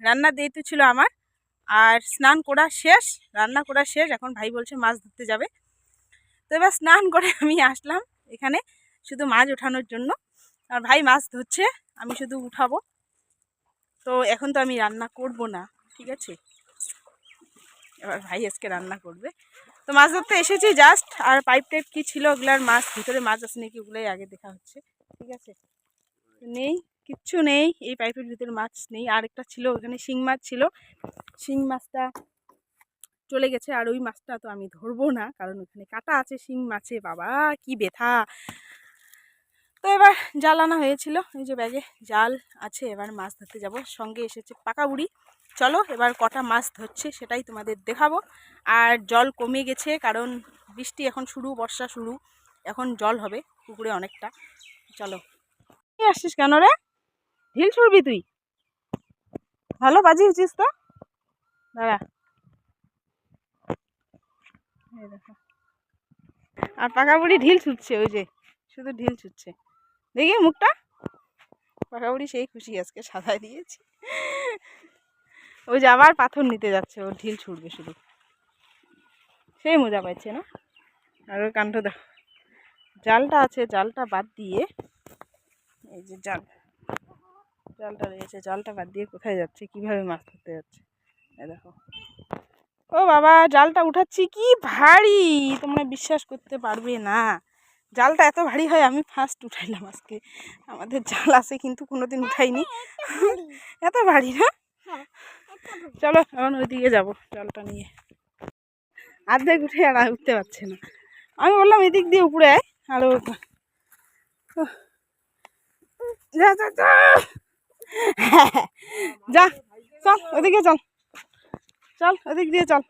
রান্নার দায়িত্ব ছিল আমার। আর স্নান করা শেষ, রান্না করা শেষ, এখন ভাই বলছে মাছ ধরতে যাবে। তো এবার স্নান করে আমি আসলাম এখানে শুধু মাছ ওঠানোর জন্য। আর ভাই মাছ ধরছে, আমি শুধু উঠাবো। তো এখন তো আমি রান্না করব না, ঠিক আছে, এবার ভাই আজকে রান্না করবে। তো মাছ ধরতে এসেছি জাস্ট, আর পাইপ টাইপ কী ছিল ওগুলার মাছ, ভিতরে মাছ আছে নাকি ওগুলোই আগে দেখা হচ্ছে, ঠিক আছে। নেই, কিচ্ছু নেই, এই পাইপের ভিতরে মাছ নেই। আর একটা ছিল ওখানে শিং মাছ ছিল, শিং মাছটা চলে গেছে। আর ওই মাছটা তো আমি ধরবো না, কারণ ওখানে কাটা আছে শিং মাছে, বাবা কি ব্যথা। তো এবার জাল আনা হয়েছিল, এই যে ব্যাগে জাল আছে, এবার মাছ ধরতে যাব। সঙ্গে এসেছে পাকা বুড়ি। চলো এবার কটা মাছ ধরছে সেটাই তোমাদের দেখাবো। আর জল কমে গেছে, কারণ বৃষ্টি এখন শুরু, বর্ষা শুরু, এখন জল হবে পুকুরে অনেকটা। চলো। আসছিস কেন রে? ঢিল ছুড়বি তুই? ভালো বাজিয়েছিস তো, দাঁড়া। আর পাকা বুড়ি ঢিল ছুটছে, ওই যে শুধু ঢিল ছুটছে, দেখি মুখটা। পাকা বুড়ি সেই খুশি, আজকে সাদায় দিয়েছি। ওই যে আবার পাথর নিতে যাচ্ছে, ও ঢিল ছুটবে শুধু, সেই মজা পাচ্ছে না। আর ওর কাণ্ড দেখো, জালটা আছে, জালটা বাদ দিয়ে, এই যে জালটা রয়েছে, জালটা বাদ দিয়ে কোথায় যাচ্ছে, কিভাবে মাছ ধরতে যাচ্ছে, এই দেখো। ও বাবা, জালটা উঠাচ্ছি, কি ভারী, তোমরা বিশ্বাস করতে পারবে না। জালটা এত ভারী হয়, আমি ফার্স্ট উঠাইলাম আজকে। আমাদের জাল আছে কিন্তু কোনোদিন উঠাইনি, এত ভারী না। চলো এখন ওইদিকে যাবো জালটা নিয়ে। অর্ধেক উঠে আর উঠতে পারছে না, আমি বললাম এদিক দিয়ে উপরে আয়, আরো যা যা যা, যা চল ওদিকে চল, চল ওদিক দিয়ে চল।